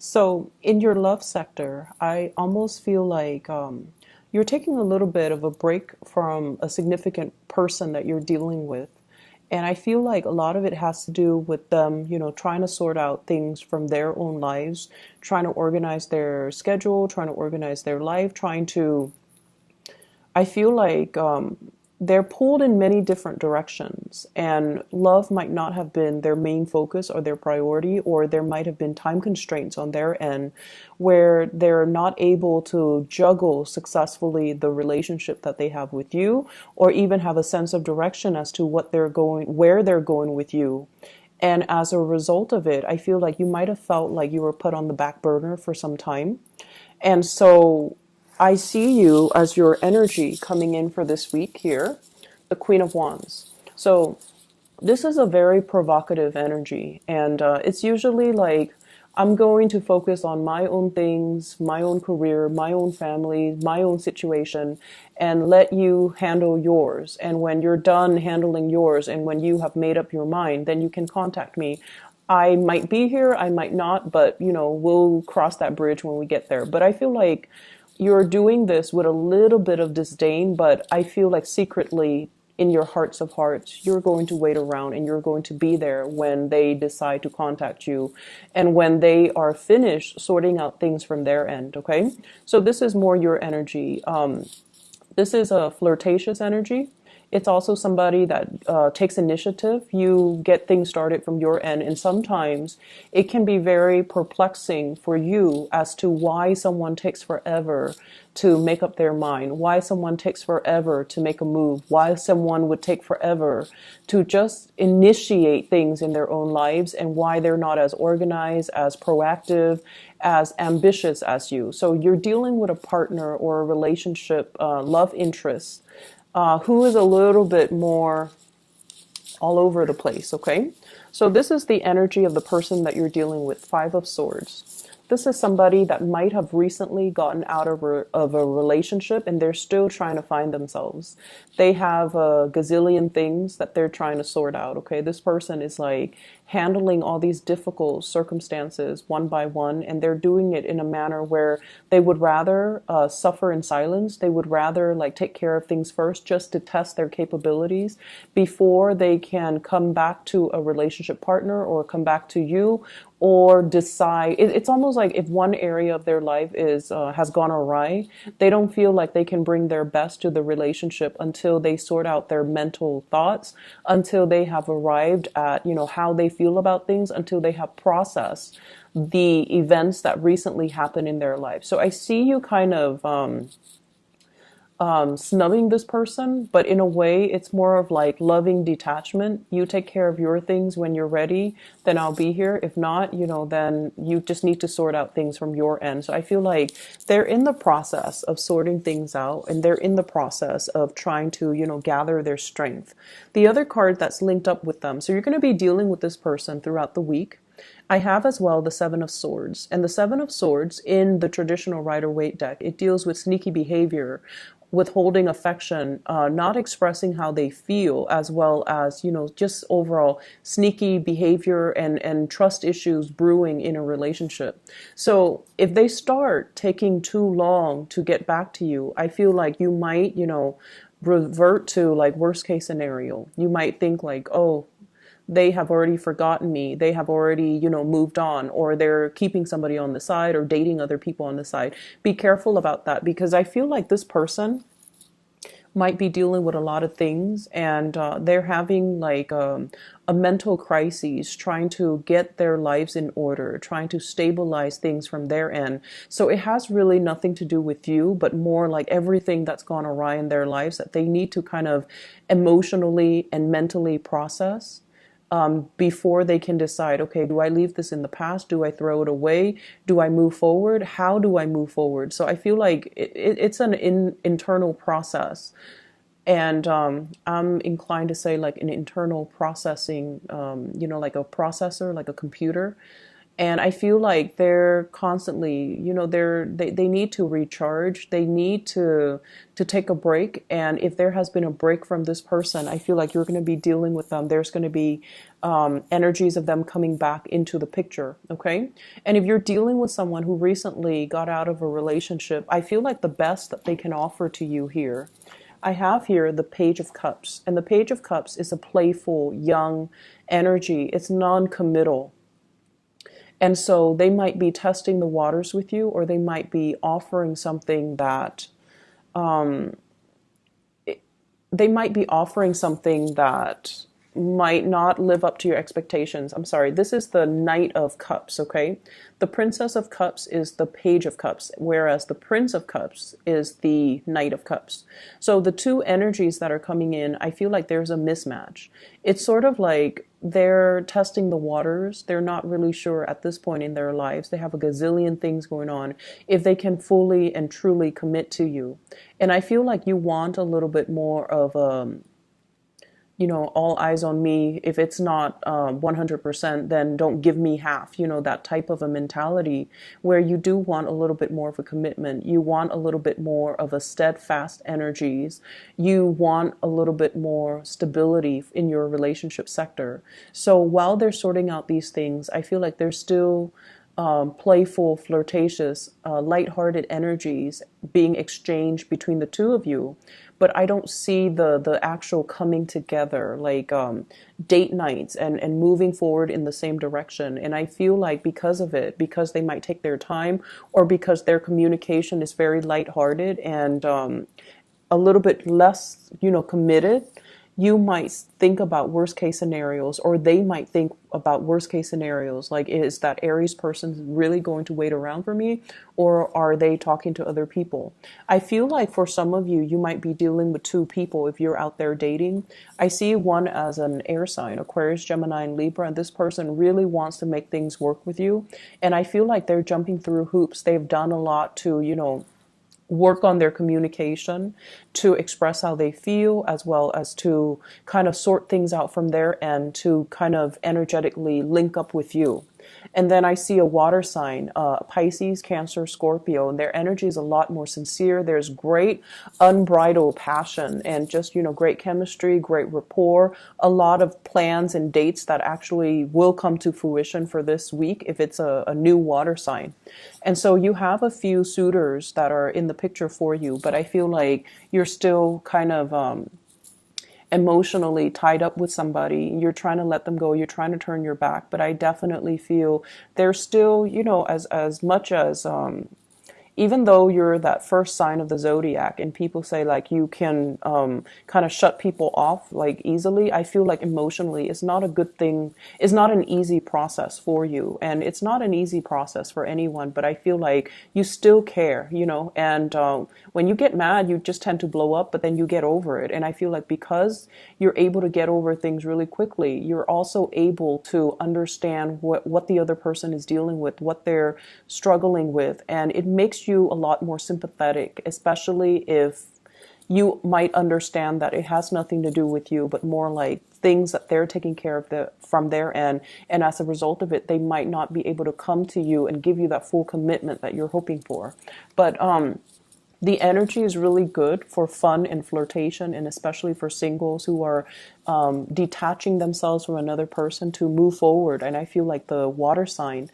So, in your love sector, I almost feel like you're taking a little bit of a break from a significant person that you're dealing with. And I feel like a lot of it has to do with them, trying to sort out things from their own lives, trying to organize their schedule, trying to organize their life, trying to I feel like they're pulled in many different directions, and love might not have been their main focus or their priority, or there might have been time constraints on their end where they're not able to juggle successfully the relationship that they have with you, or even have a sense of direction as to where they're going with you. And as a result of it, I feel like you might have felt like you were put on the back burner for some time. And so I see you as your energy coming in for this week here, the Queen of Wands. So this is a very provocative energy, and it's usually like I'm going to focus on my own things, my own career, my own family, my own situation, and let you handle yours. And when you're done handling yours, and when you have made up your mind, then you can contact me. I might be here, I might not, but we'll cross that bridge when we get there. But I feel like you're doing this with a little bit of disdain, but I feel like secretly in your hearts of hearts, you're going to wait around and you're going to be there when they decide to contact you and when they are finished sorting out things from their end. Okay. So this is more your energy. This is a flirtatious energy. It's also somebody that takes initiative. You get things started from your end, and sometimes it can be very perplexing for you as to why someone takes forever to make up their mind, why someone takes forever to make a move, why someone would take forever to just initiate things in their own lives, and why they're not as organized, as proactive, as ambitious as you. So you're dealing with a partner or a relationship, love interest, who is a little bit more all over the place, okay? So this is the energy of the person that you're dealing with, Five of Swords. This is somebody that might have recently gotten out of a relationship and they're still trying to find themselves. They have a gazillion things that they're trying to sort out, okay? This person is like handling all these difficult circumstances one by one, and they're doing it in a manner where they would rather suffer in silence. They would rather like take care of things first just to test their capabilities before they can come back to a relationship partner or come back to you or decide. It's almost like if one area of their life is has gone awry, they don't feel like they can bring their best to the relationship until they sort out their mental thoughts, until they have arrived at how they feel about things, until they have processed the events that recently happened in their life. So I see you kind of snubbing this person, but in a way, it's more of like loving detachment. You take care of your things when you're ready, then I'll be here. If not, then you just need to sort out things from your end. So I feel like they're in the process of sorting things out, and they're in the process of trying to, gather their strength. The other card that's linked up with them. So you're going to be dealing with this person throughout the week. I have as well the Seven of Swords. And the Seven of Swords in the traditional Rider-Waite deck, it deals with sneaky behavior, withholding affection, not expressing how they feel, as well as, just overall sneaky behavior and trust issues brewing in a relationship. So if they start taking too long to get back to you, I feel like you might, revert to like worst case scenario. You might think like, oh, they have already forgotten me. They have already, moved on, or they're keeping somebody on the side or dating other people on the side. Be careful about that, because I feel like this person might be dealing with a lot of things, and they're having like a mental crisis, trying to get their lives in order, trying to stabilize things from their end. So it has really nothing to do with you, but more like everything that's gone awry in their lives that they need to kind of emotionally and mentally process before they can decide, okay, do I leave this in the past? Do I throw it away? Do I move forward? How do I move forward? So I feel like it's an internal process. And I'm inclined to say like an internal processing, like a processor, like a computer. And I feel like they're constantly, they need to recharge. They need to take a break. And if there has been a break from this person, I feel like you're going to be dealing with them. There's going to be energies of them coming back into the picture. Okay. And if you're dealing with someone who recently got out of a relationship, I feel like the best that they can offer to you here, I have here the Page of Cups. And the Page of Cups is a playful, young energy. It's non-committal. And so they might be testing the waters with you, or they might be offering something that they might be offering something that might not live up to your expectations. I'm sorry. This is the Knight of Cups, okay? The Princess of Cups is the Page of Cups, whereas the Prince of Cups is the Knight of Cups. So the two energies that are coming in, I feel like there's a mismatch. It's sort of like they're testing the waters. They're not really sure at this point in their lives. They have a gazillion things going on if they can fully and truly commit to you. And I feel like you want a little bit more of a, all eyes on me. If it's not 100%, then don't give me half, that type of a mentality where you do want a little bit more of a commitment. You want a little bit more of a steadfast energies. You want a little bit more stability in your relationship sector. So while they're sorting out these things, I feel like they're still playful, flirtatious, lighthearted energies being exchanged between the two of you. But I don't see the actual coming together, like date nights and moving forward in the same direction. And I feel like because of it, because they might take their time, or because their communication is very lighthearted and a little bit less, committed, you might think about worst case scenarios, or they might think about worst case scenarios. Like, is that Aries person really going to wait around for me, or are they talking to other people? I feel like for some of you, you might be dealing with two people if you're out there dating. I see one as an air sign, Aquarius, Gemini, and Libra, and this person really wants to make things work with you. And I feel like they're jumping through hoops. They've done a lot to, work on their communication, to express how they feel, as well as to kind of sort things out from their end, to kind of energetically link up with you. And then I see a water sign, Pisces, Cancer, Scorpio, and their energy is a lot more sincere. There's great unbridled passion and just, great chemistry, great rapport, a lot of plans and dates that actually will come to fruition for this week if it's a new water sign. And so you have a few suitors that are in the picture for you, but I feel like you're still kind of emotionally tied up with somebody. You're trying to let them go. You're trying to turn your back. But I definitely feel there's still, as much as even though you're that first sign of the zodiac and people say like you can kind of shut people off like easily, I feel like emotionally it's not a good thing. It's not an easy process for you, and it's not an easy process for anyone, but I feel like you still care, and when you get mad, you just tend to blow up, but then you get over it. And I feel like because you're able to get over things really quickly, you're also able to understand what the other person is dealing with, what they're struggling with, and it makes you a lot more sympathetic, especially if you might understand that it has nothing to do with you, but more like things that they're taking care of from their end. And as a result of it, they might not be able to come to you and give you that full commitment that you're hoping for. But the energy is really good for fun and flirtation, and especially for singles who are detaching themselves from another person to move forward. And I feel like the water sign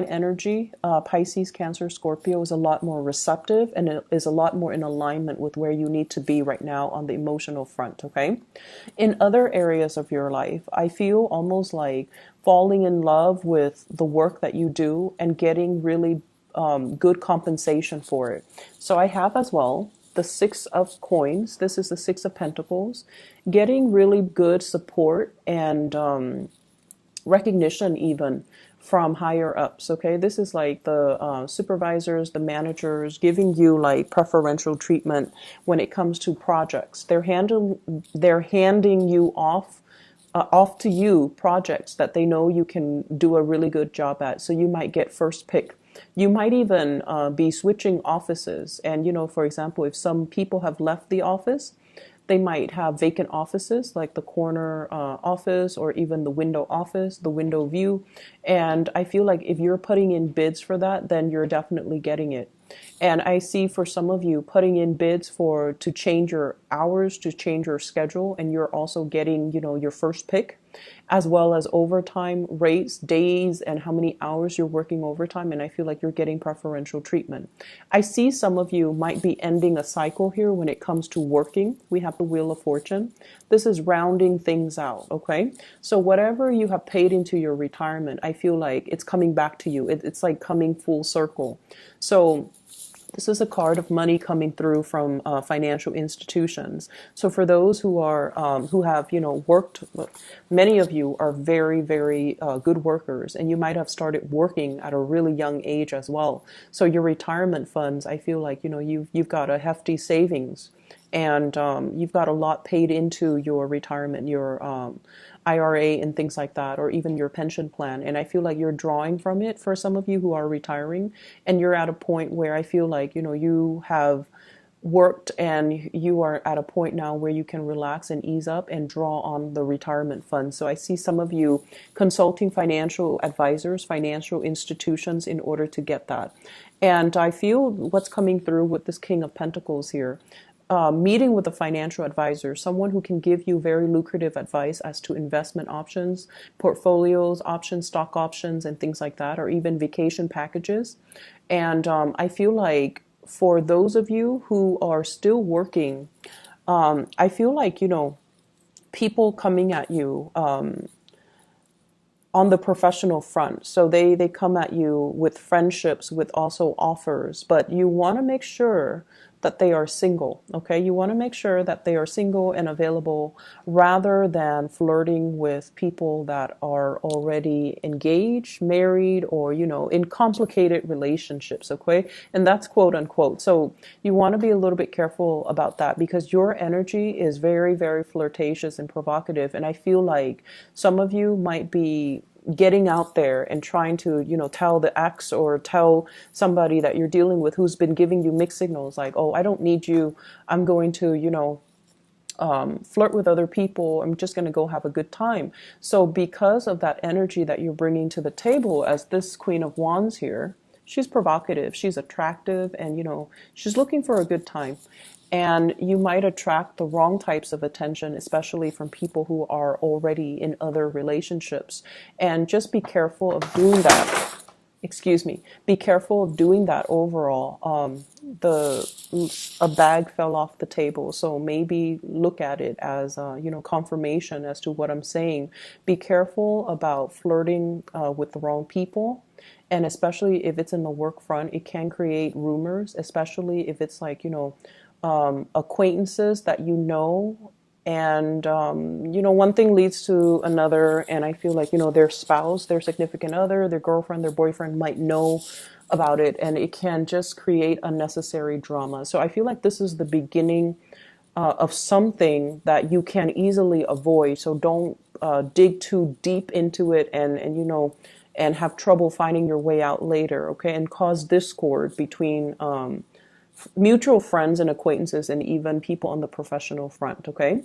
energy, Pisces, Cancer, Scorpio, is a lot more receptive, and it is a lot more in alignment with where you need to be right now on the emotional front, okay? In other areas of your life, I feel almost like falling in love with the work that you do and getting really good compensation for it. So I have as well the Six of Coins. This is the Six of Pentacles. Getting really good support and recognition even from higher ups. Okay, this is like the supervisors, the managers giving you like preferential treatment when it comes to projects. They're handing you off to you projects that they know you can do a really good job at. So you might get first pick. You might even be switching offices. And, for example, if some people have left the office, They might have vacant offices like the corner office or even the window office, the window view. And I feel like if you're putting in bids for that, then you're definitely getting it. And I see for some of you putting in bids for to change your hours, to change your schedule, and you're also getting, your first pick, as well as overtime rates, days, and how many hours you're working overtime. And I feel like you're getting preferential treatment. I see some of you might be ending a cycle here when it comes to working. We have the Wheel of Fortune. This is rounding things out, okay? So whatever you have paid into your retirement, I feel like it's coming back to you. It's like coming full circle. So this is a card of money coming through from financial institutions. So for those who are who have worked, many of you are very very good workers, and you might have started working at a really young age as well. So your retirement funds, I feel like you've got a hefty savings, and you've got a lot paid into your retirement, your IRA and things like that, or even your pension plan. And I feel like you're drawing from it for some of you who are retiring, and you're at a point where I feel like you have worked and you are at a point now where you can relax and ease up and draw on the retirement fund. So I see some of you consulting financial advisors, financial institutions in order to get that. And I feel what's coming through with this King of Pentacles here, meeting with a financial advisor, someone who can give you very lucrative advice as to investment options, portfolios, options, stock options, and things like that, or even vacation packages. And I feel like for those of you who are still working, I feel like, people coming at you on the professional front. So they come at you with friendships, with also offers, but you want to make sure that they are single, okay? You want to make sure that they are single and available rather than flirting with people that are already engaged, married, or, in complicated relationships, okay? And that's quote unquote. So you want to be a little bit careful about that because your energy is very, very flirtatious and provocative. And I feel like some of you might be getting out there and trying to, tell the ex or tell somebody that you're dealing with who's been giving you mixed signals like, oh, I don't need you. I'm going to, flirt with other people. I'm just going to go have a good time. So because of that energy that you're bringing to the table as this Queen of Wands here, she's provocative, she's attractive, and, she's looking for a good time. And you might attract the wrong types of attention, especially from people who are already in other relationships. And just be careful of doing that. Excuse me. Be careful of doing that overall. A bag fell off the table, so maybe look at it as confirmation as to what I'm saying. Be careful about flirting with the wrong people. And especially if it's in the work front, it can create rumors, especially if it's like, acquaintances that and one thing leads to another, and I feel like their spouse, their significant other, their girlfriend, their boyfriend might know about it, and it can just create unnecessary drama. So I feel like this is the beginning of something that you can easily avoid. So don't dig too deep into it and have trouble finding your way out later, okay, and cause discord between mutual friends and acquaintances and even people on the professional front, okay?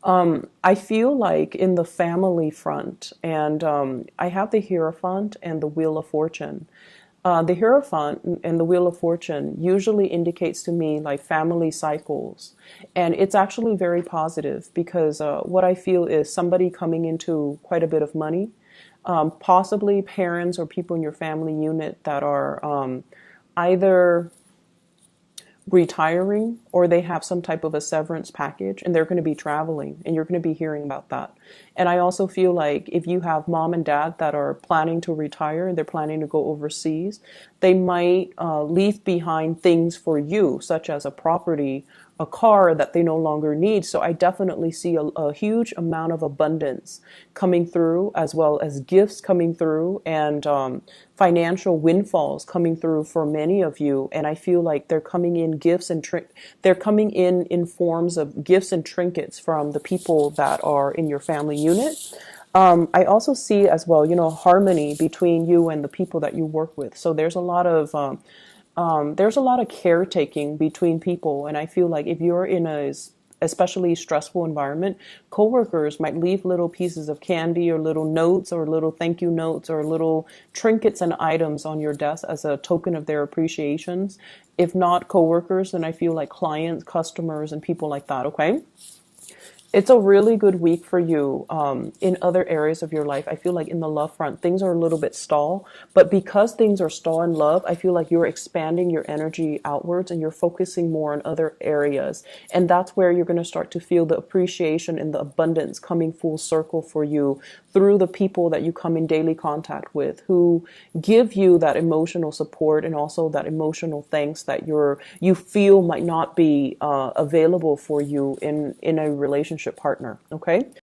I feel like in the family front, and I have the Hierophant and the Wheel of Fortune. The Hierophant and the Wheel of Fortune usually indicates to me like family cycles. And it's actually very positive because what I feel is somebody coming into quite a bit of money, possibly parents or people in your family unit that are either retiring or they have some type of a severance package and they're going to be traveling and you're going to be hearing about that. And I also feel like if you have mom and dad that are planning to retire and they're planning to go overseas, they might leave behind things for you, such as a property, a car that they no longer need. So I definitely see a huge amount of abundance coming through, as well as gifts coming through and financial windfalls coming through for many of you. And I feel like they're coming in gifts and they're coming in forms of gifts and trinkets from the people that are in your family unit. I also see as well, harmony between you and the people that you work with. So there's a lot of caretaking between people. And I feel like if you're in especially stressful environment, coworkers might leave little pieces of candy or little notes or little thank you notes or little trinkets and items on your desk as a token of their appreciations. If not coworkers, then I feel like clients, customers, and people like that. Okay. It's a really good week for you in other areas of your life. I feel like in the love front, things are a little bit stall, but because things are stall in love, I feel like you're expanding your energy outwards and you're focusing more on other areas. And that's where you're going to start to feel the appreciation and the abundance coming full circle for you through the people that you come in daily contact with, who give you that emotional support and also that emotional thanks that you feel might not be available for you in a relationship partner. Okay.